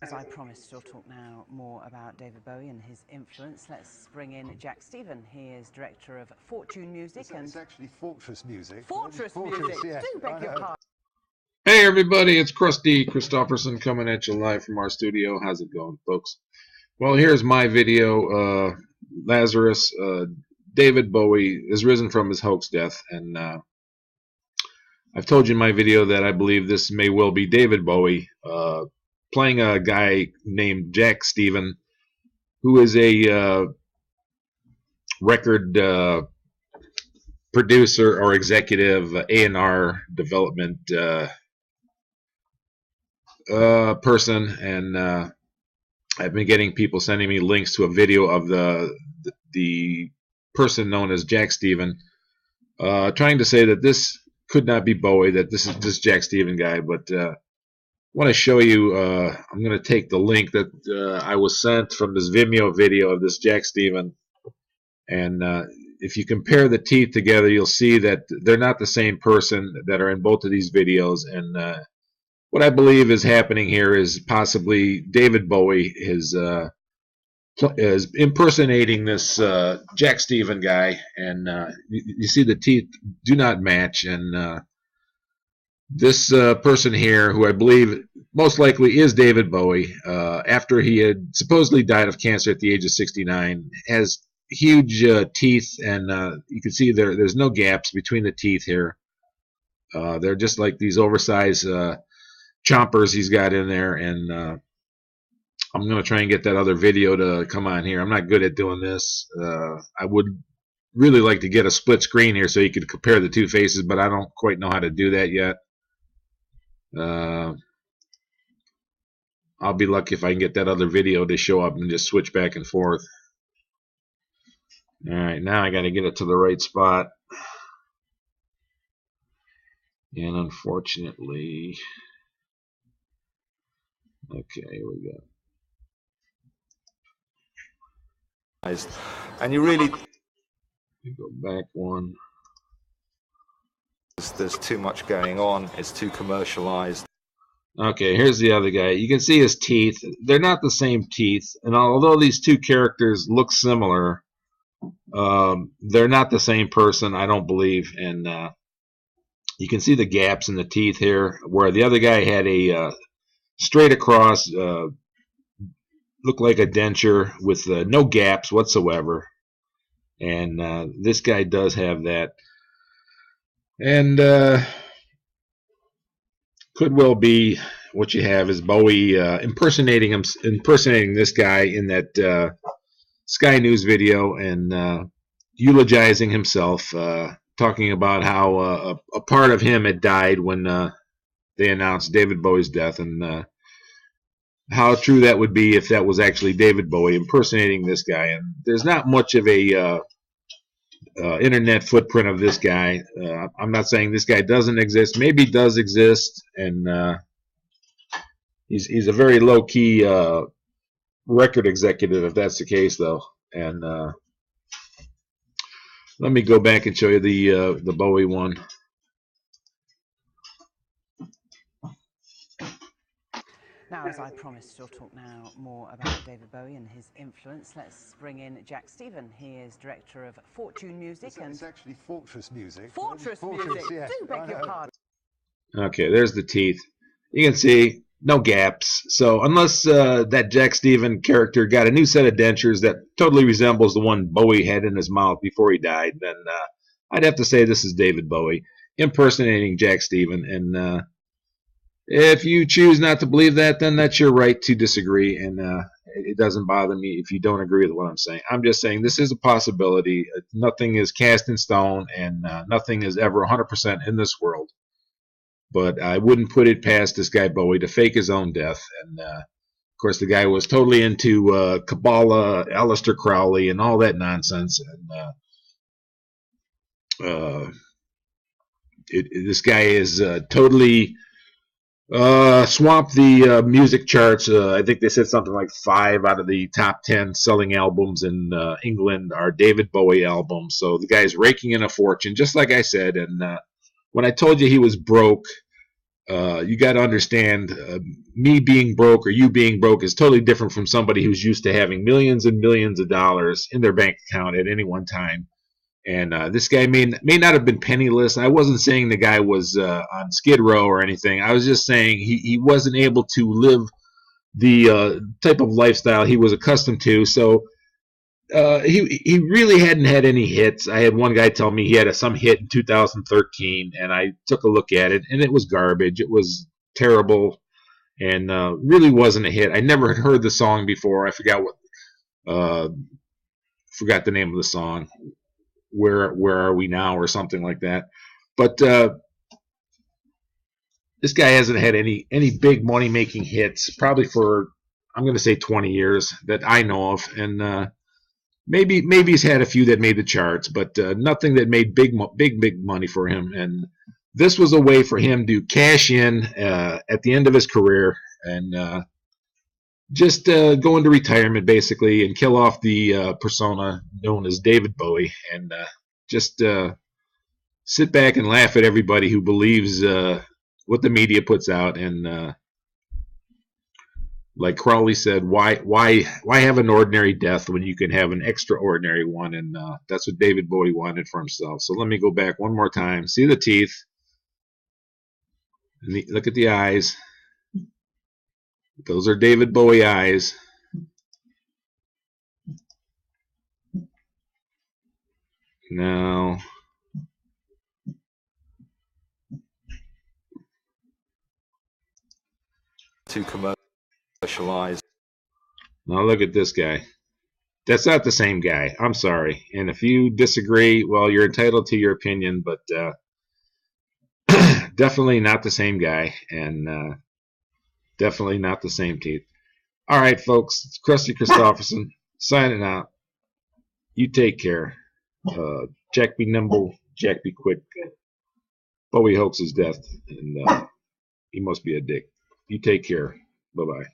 As I promised, we'll talk now more about David Bowie and his influence. Let's bring in Jack Stephen. He is director of Fortune Music. It's actually Fortress Music. Fortress Music? Yes. Do beg your pardon. Hey everybody, it's Krusty Christopherson coming at you live from our studio. How's it going, folks? Well, here's my video. Lazarus, David Bowie is risen from his hoax death, and I've told you in my video that I believe this may well be David Bowie playing a guy named Jack Stephen, who is a record producer or executive, A&R development person, and I've been getting people sending me links to a video of the person known as Jack Stephen, trying to say that this could not be Bowie, that this is this Jack Stephen guy. But I want to show you. I'm going to take the link that I was sent from this Vimeo video of this Jack Stephen, and if you compare the teeth together, you'll see that they're not the same person that are in both of these videos. And what I believe is happening here is possibly David Bowie is impersonating this Jack Stephen guy, and you see the teeth do not match. And this person here, who I believe most likely is David Bowie, after he had supposedly died of cancer at the age of 69, has huge teeth, and you can see there's no gaps between the teeth here. They're just like these oversized chompers he's got in there. And I'm going to try and get that other video to come on here. I'm not good at doing this. I would really like to get a split screen here so you could compare the two faces, but I don't quite know how to do that yet. I'll be lucky if I can get that other video to show up and just switch back and forth. Alright, now I got to get it to the right spot. And unfortunately, okay, here we go. And you really... Go back one. There's too much going on. It's too commercialized. Okay, here's the other guy. You can see his teeth. They're not the same teeth. And although these two characters look similar, they're not the same person, I don't believe. And you can see the gaps in the teeth here, where the other guy had a straight across, looked like a denture with no gaps whatsoever. And this guy does have that. And could well be what you have is Bowie impersonating this guy in that Sky News video, and eulogizing himself, talking about how a part of him had died when they announced David Bowie's death, and how true that would be if that was actually David Bowie impersonating this guy. And there's not much of a internet footprint of this guy. I'm not saying this guy doesn't exist. Maybe he does exist, and he's a very low-key record executive, if that's the case, though. And let me go back and show you the Bowie one. Now, as I promised, we'll talk now more about David Bowie and his influence. Let's bring in Jack Stephen. He is director of Fortune Music. It's actually Fortress Music. Fortress Music? Yes. Do beg your pardon. Okay, there's the teeth. You can see no gaps. So unless that Jack Stephen character got a new set of dentures that totally resembles the one Bowie had in his mouth before he died, then I'd have to say this is David Bowie impersonating Jack Stephen. And if you choose not to believe that, then that's your right to disagree, and it doesn't bother me if you don't agree with what I'm saying. I'm just saying this is a possibility. Nothing is cast in stone, and nothing is ever 100% in this world. But I wouldn't put it past this guy Bowie to fake his own death. And of course, the guy was totally into Kabbalah, Aleister Crowley, and all that nonsense. And this guy is totally swamped the music charts. I think they said something like 5 out of the top 10 selling albums in England are David Bowie albums. So the guy's raking in a fortune, just like I said. And when I told you he was broke, You got to understand, me being broke or you being broke is totally different from somebody who's used to having millions and millions of dollars in their bank account at any one time. And this guy may not have been penniless. I wasn't saying the guy was on Skid Row or anything. I was just saying he wasn't able to live the type of lifestyle he was accustomed to. So he really hadn't had any hits. I had one guy tell me he had some hit in 2013, and I took a look at it, and it was garbage. It was terrible, and really wasn't a hit. I never had heard the song before. I forgot the name of the song. Where are we now, or something like that. But this guy hasn't had any big money making hits probably for, I'm going to say, 20 years that I know of, and maybe he's had a few that made the charts, but nothing that made big money for him. And this was a way for him to cash in at the end of his career and just go into retirement basically and kill off the persona known as David Bowie, and just sit back and laugh at everybody who believes what the media puts out. And like Crowley said, why have an ordinary death when you can have an extraordinary one? And that's what David Bowie wanted for himself. So let me go back one more time. See the teeth. Look at the eyes. Those are David Bowie eyes. Now, to commercialize. Now look at this guy. That's not the same guy. I'm sorry. And if you disagree, well, you're entitled to your opinion, but definitely not the same guy, and definitely not the same teeth. All right, folks. It's Krusty Christopherson signing out. You take care. Jack be nimble. Jack be quick. Bowie hoax his death, and he must be a dick. You take care. Bye-bye.